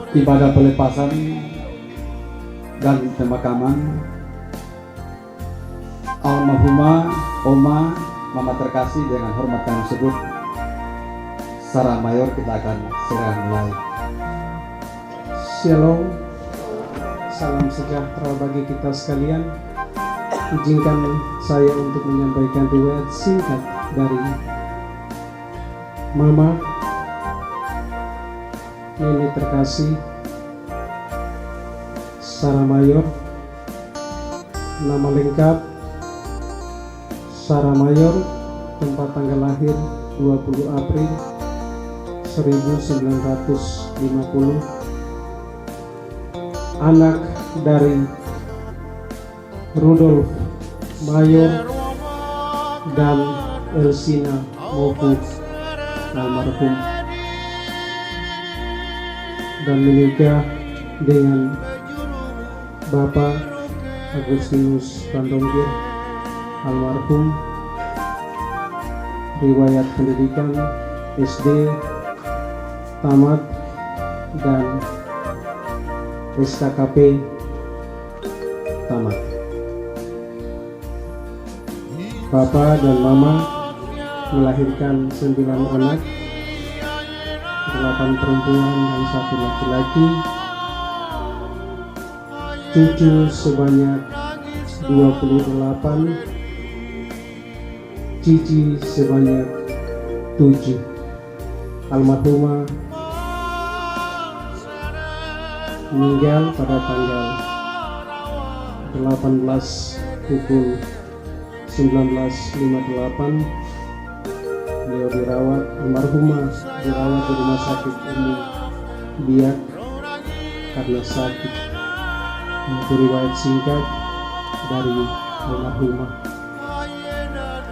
Ibadah pelepasan dan pemakaman almarhumah Oma Mama terkasih dengan hormat kami sebut secara mayor kita akan segera mulai. Shalom, salam sejahtera bagi kita sekalian. Izinkan saya untuk menyampaikan riwayat singkat dari Mama Nini terkasih Sarah Mayor. Nama lengkap Sarah Mayor, tempat tanggal lahir 20 April 1950, anak dari Rudolf Mayor dan Elsina Moku almarhum, dan menikah dengan Bapak Agustinus Pantonggir almarhum. Riwayat pendidikan SD tamat dan SKKP tamat. Bapak dan Mama melahirkan 9 anak, 8 perempuan dan 1 laki-laki, cucu sebanyak 28, cici sebanyak 7. Almarhumah meninggal pada tanggal 18 pukul 19.58. Beliau dirawat, almarhumah dirawat di Rumah Sakit Umum Biak karena sakit. Itu riwayat singkat dari almarhumah.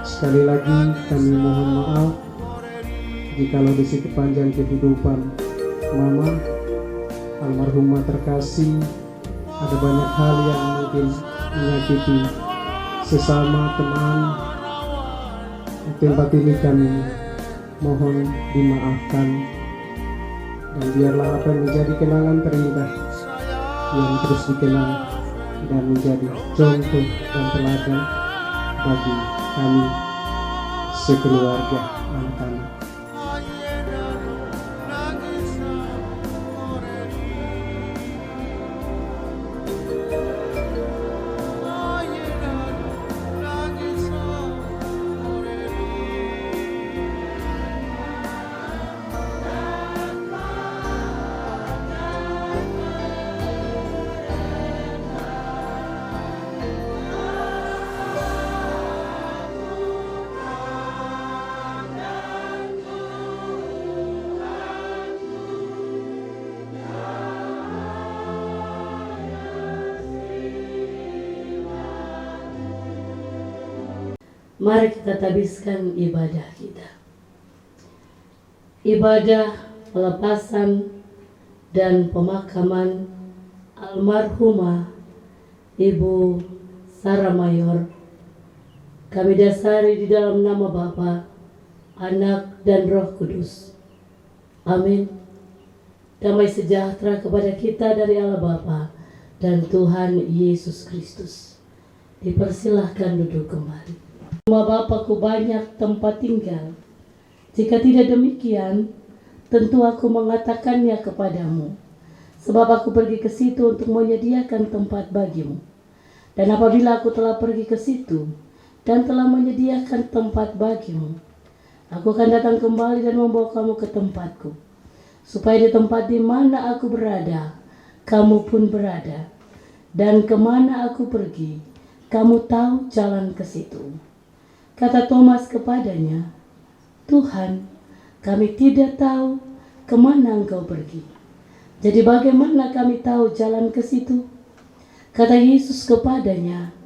Sekali lagi kami mohon maaf jikalau di sepanjang kehidupan Mama almarhumah terkasih ada banyak hal yang mungkin menyakiti sesama teman. Tempat ini kami mohon dimaafkan, dan biarlah apa yang menjadi kenangan terindah yang terus dikenang dan menjadi contoh dan teladan bagi kami sekeluarga anak-anak. Mari kita tabiskan ibadah kita. Ibadah pelepasan dan pemakaman almarhumah Ibu Sarah Mayor kami dasari di dalam nama Bapa Anak, dan Roh Kudus. Amin. Damai sejahtera kepada kita dari Allah Bapa dan Tuhan Yesus Kristus. Dipersilahkan duduk kembali. Rumah Bapakku banyak tempat tinggal. Jika tidak demikian, tentu aku mengatakannya kepadamu. Sebab aku pergi ke situ untuk menyediakan tempat bagimu. Dan apabila aku telah pergi ke situ dan telah menyediakan tempat bagimu, aku akan datang kembali dan membawa kamu ke tempatku, supaya di tempat di mana aku berada, kamu pun berada. Dan kemana aku pergi, kamu tahu jalan ke situ. Kata Thomas kepadanya, Tuhan, kami tidak tahu kemana engkau pergi. Jadi bagaimana kami tahu jalan ke situ? Kata Yesus kepadanya,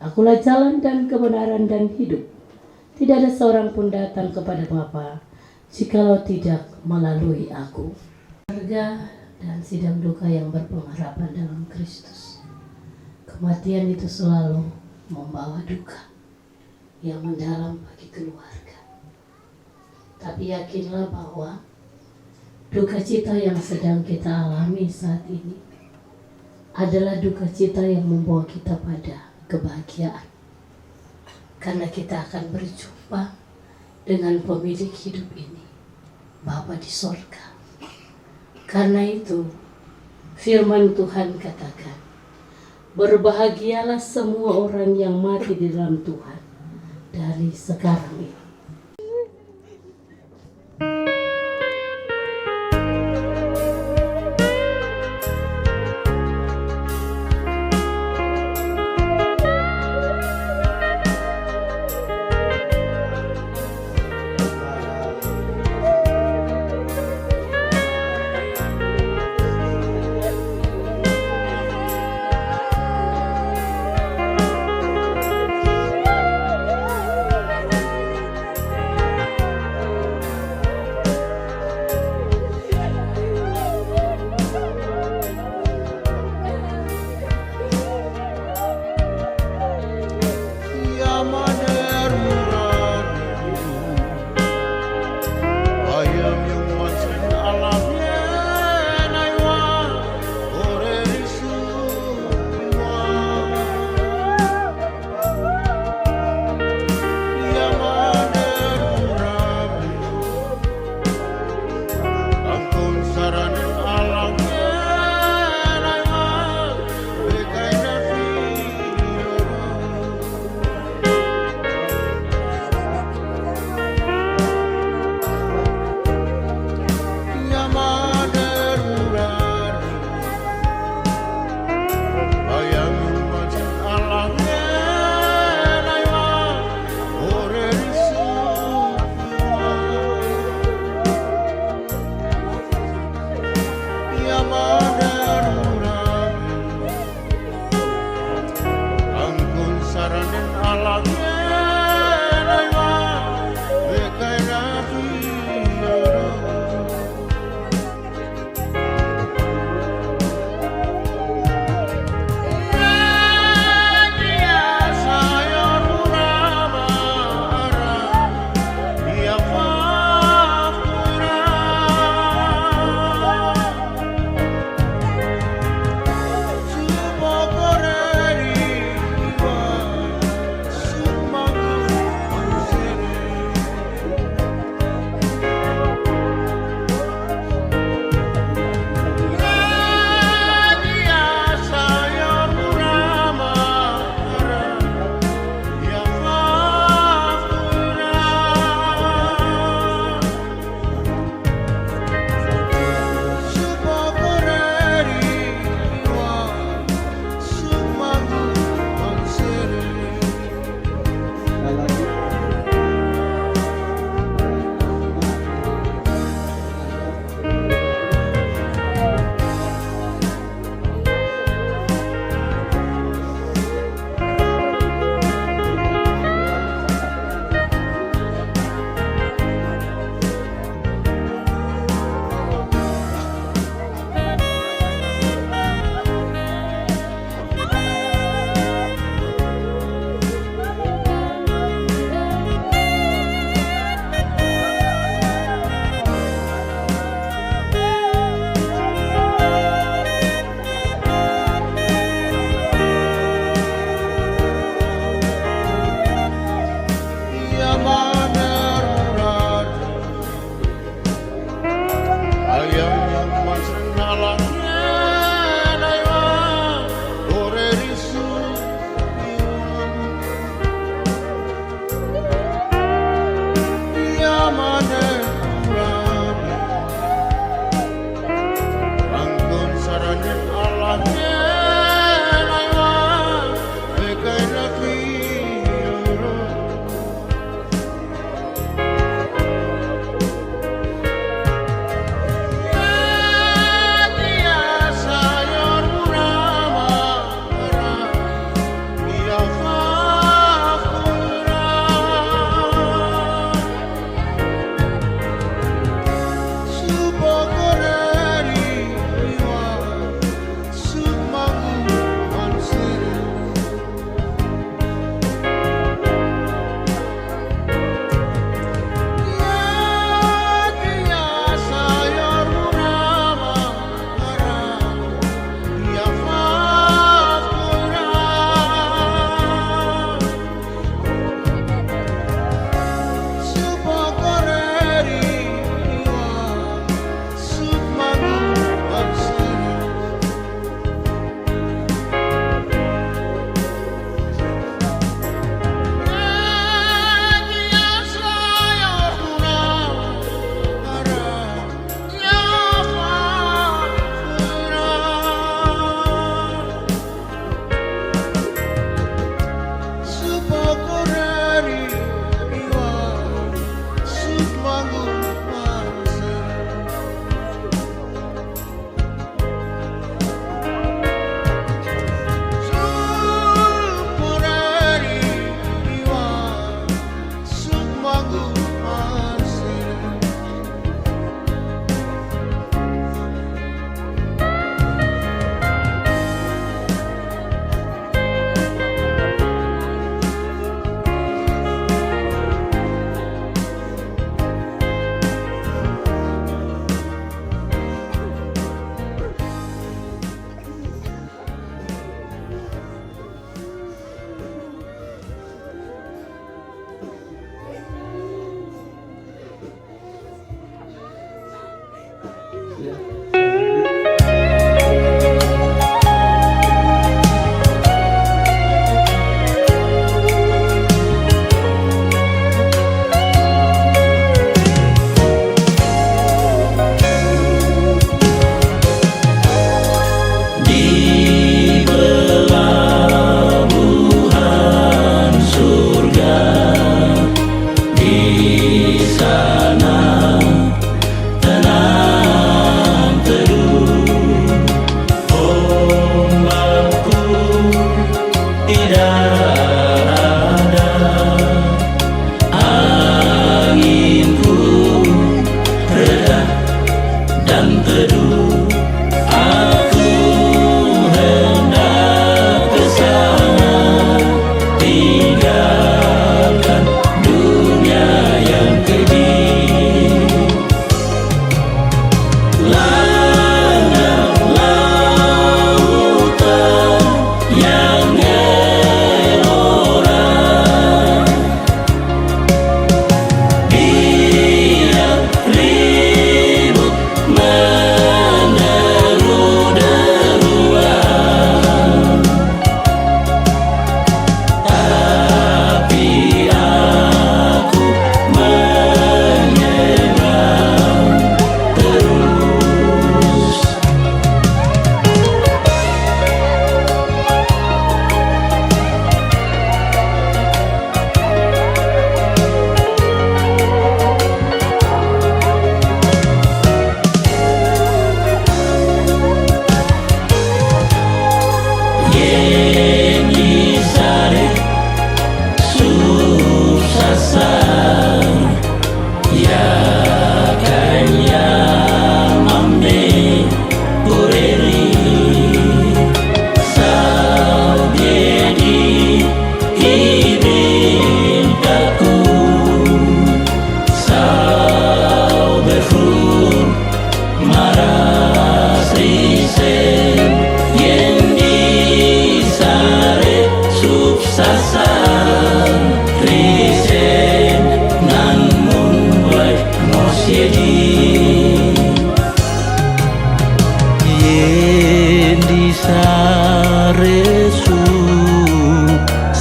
Akulah jalan dan kebenaran dan hidup. Tidak ada seorang pun datang kepada Bapa jikalau tidak melalui aku. Keluarga dan sidang duka yang berpengharapan dalam Kristus. Kematian itu selalu membawa duka yang mendalam bagi keluarga. Tapi yakinlah bahwa duka cita yang sedang kita alami saat ini adalah duka cita yang membawa kita pada kebahagiaan. Karena kita akan berjumpa dengan pemilik hidup ini, Bapa di sorga. Karena itu, firman Tuhan katakan, berbahagialah semua orang yang mati di dalam Tuhan dari sekarang ini.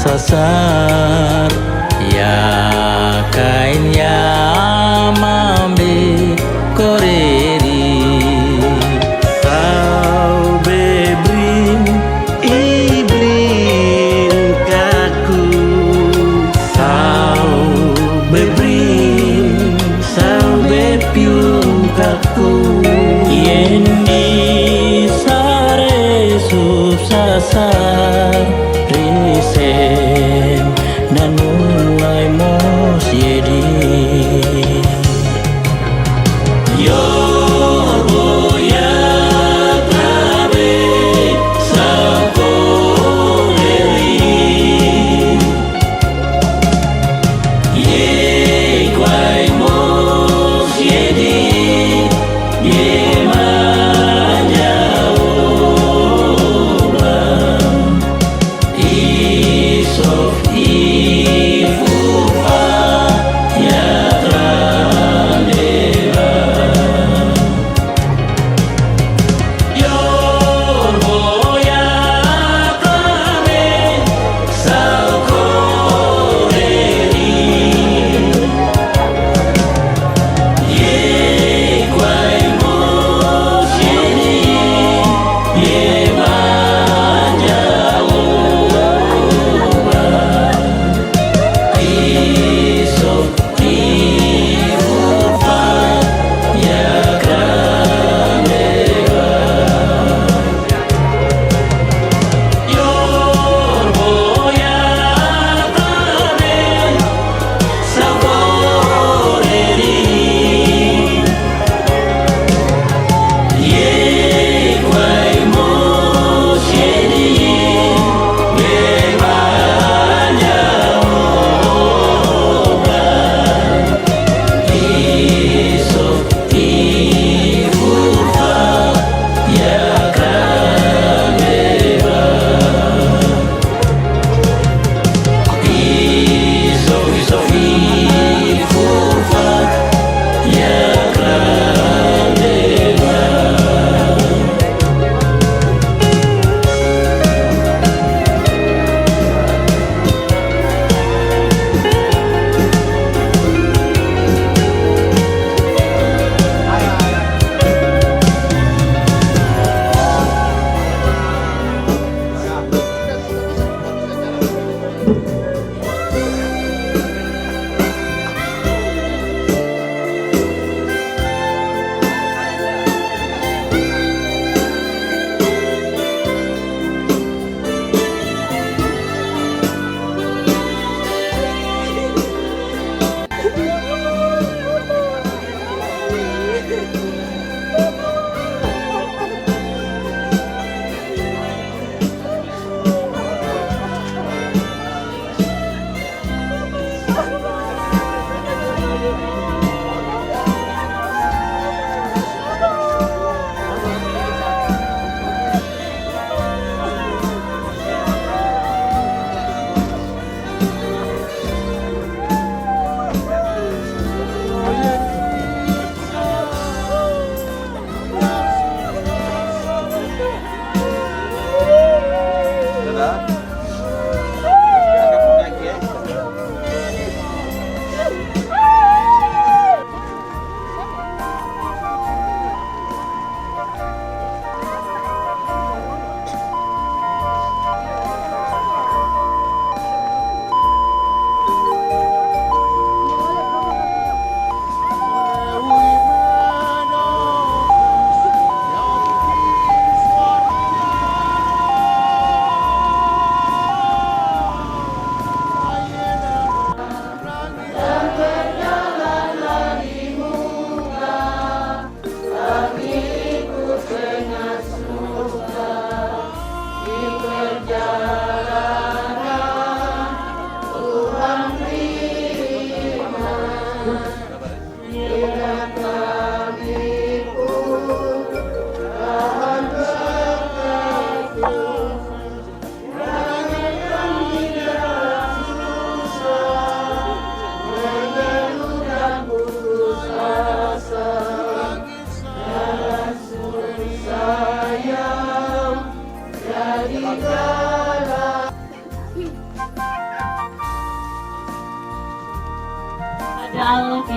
sasar ya kain ya mambe koreri tau bebrin ibrin kaku tau bebrin tau bepiung kaku yendi sare sub sasar risen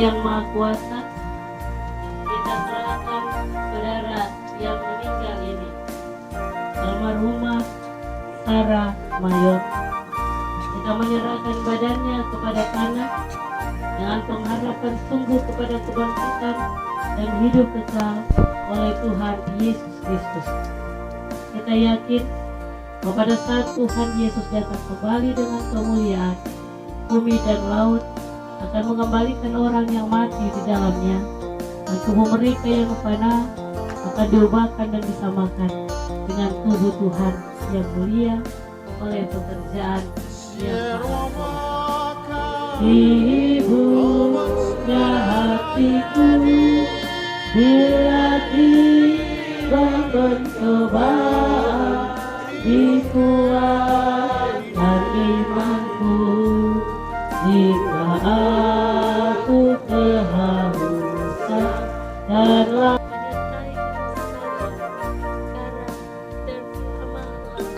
yang Maha Kuasa, kita serahkan saudara yang meninggal ini, almarhumah Sarah Mayor. Kita menyerahkan badannya kepada tanah dengan pengharapan sungguh kepada kebangkitan dan hidup kekal oleh Tuhan Yesus Kristus. Kita yakin bahwa pada saat Tuhan Yesus datang kembali dengan kemuliaan, bumi dan laut akan mengembalikan orang yang mati di dalamnya, dan tubuh mereka yang fana akan diubahkan dan disamakan dengan tubuh Tuhan yang mulia oleh pekerjaan yang Maha Kuasa. Ibunya hatiku bila tiba pencobaan, dikuatkan imanku jika aku kehausan dan menyertai kebenaran, dan keamanan.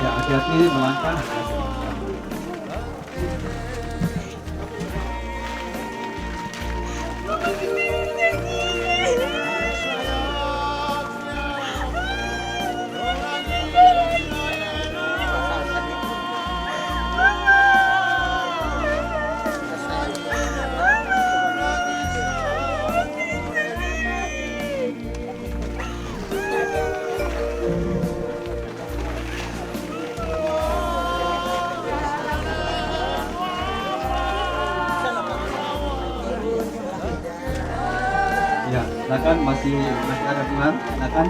Ya, hati-hati melangkah. Ya, silakan masih ada Tuhan, silakan.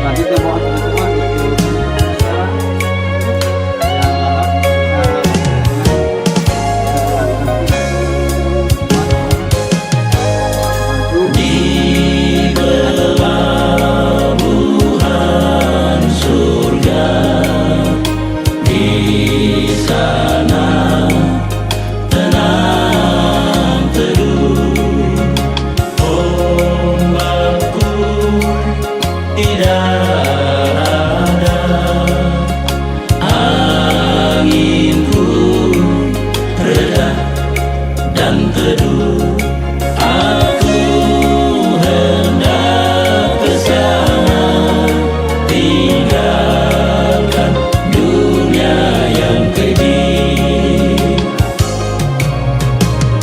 Selanjutnya mohon teman-teman untuk sekarang yang Di pelabuhan surga, di sana tenang teduh, ombakku tidak ada, anginku reda dan teduh. Aku hendak ke sana, tinggalkan dunia yang keji.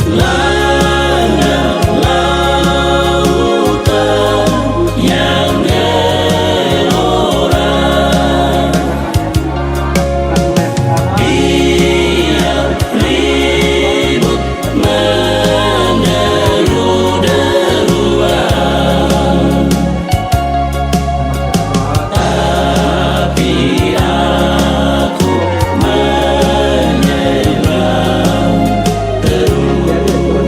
Landap lautan yang gelora, biar ribut menderu-deruan, tapi aku menyeberang terus.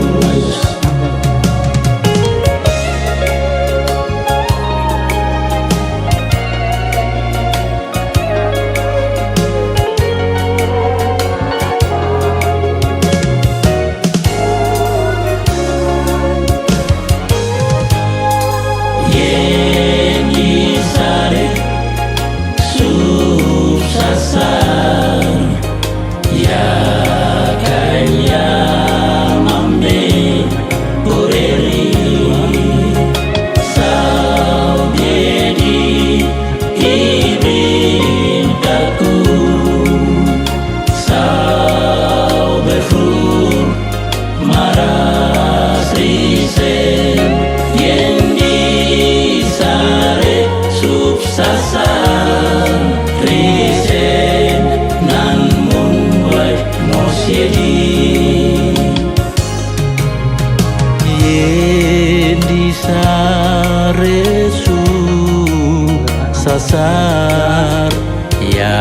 besar, ya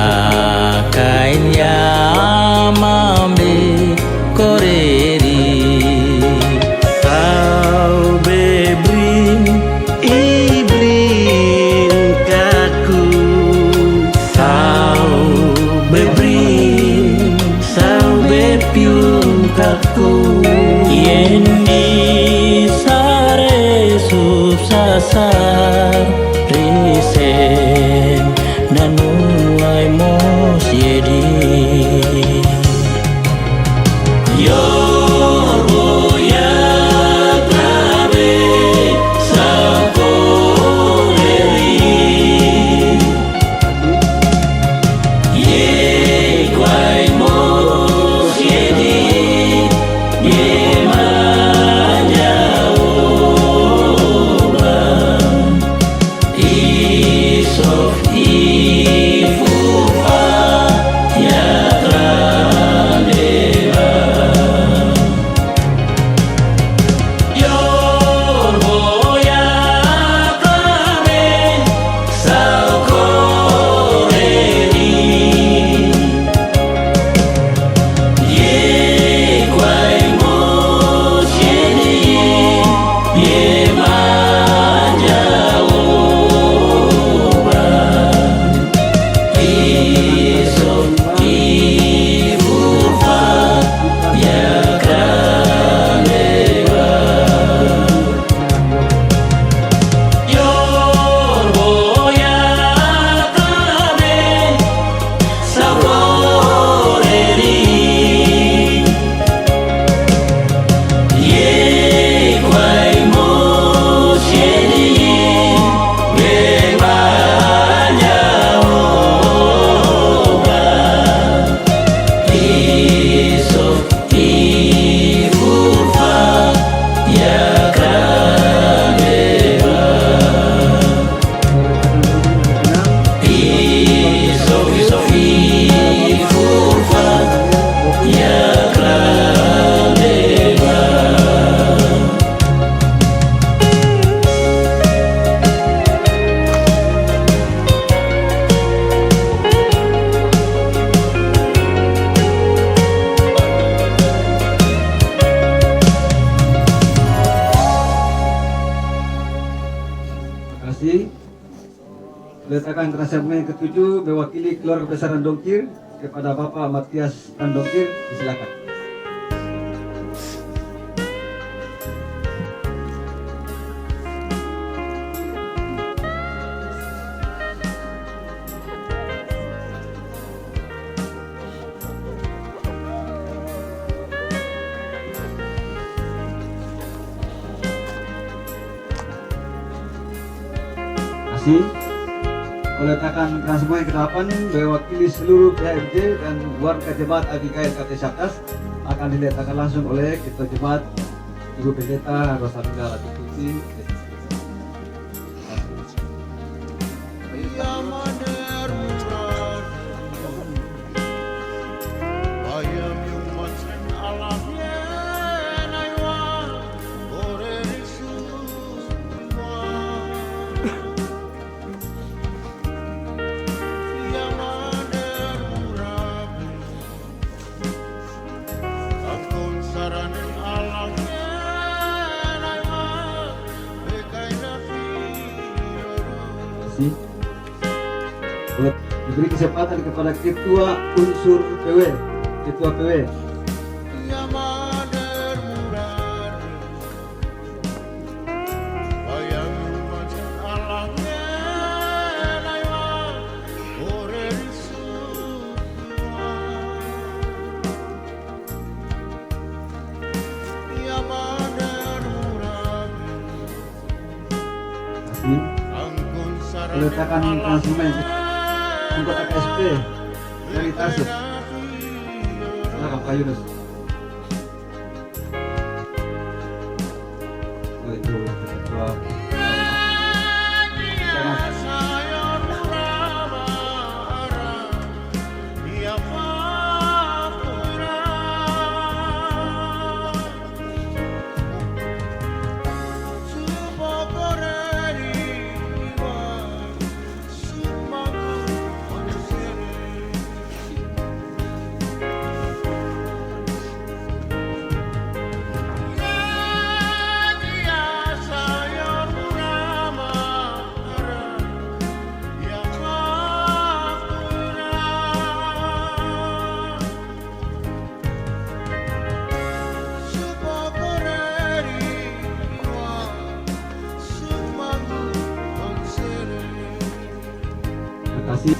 kain ya mambe koreri, kau bebrin ibrin kaku, kau bebrin sau bepiun kaku, yendi sare subsasar risen dan mulai mos yedi. Yorbo ya tabe sakoreri, ye kwai mos yedi, ye manjaoba, isof ifufa ya traneba. Yorbo ya tabe sakoreri, ye kwai mos yedi, ye manjaoba, isof ifufa ya traneba. Yorbo ya tabe sakoreri, ye kwai mos yedi, ye manjaoba, isof ifufa ya traneba. Isof ifufa ya traneba. Terima kasih. Letakkan transfer yang ketujuh mewakili keluarga besar Andongkir kepada Bapak Matias Andongkir, silakan. Terima kasih. Meletakkan transfer yang ke-8 mewakili seluruh PHMJ dan warga jemaat Abigail KT Syakas akan diletakkan langsung oleh Ketua Jemaat Ibu Pendeta Rosalinda Latitusi. Diberi kesempatan kepada Ketua Unsur PW, Ketua PW. Meletakkan konsumen anggota KSP dari Tasik. Silakan Pak Yunus. Oh, itu ketua. Terima kasih.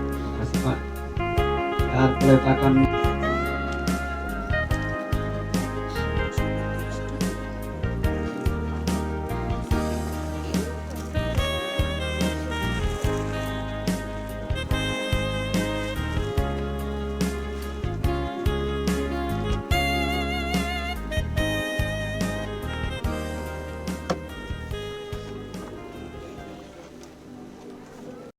Terima kasih Pak. Dan peletakan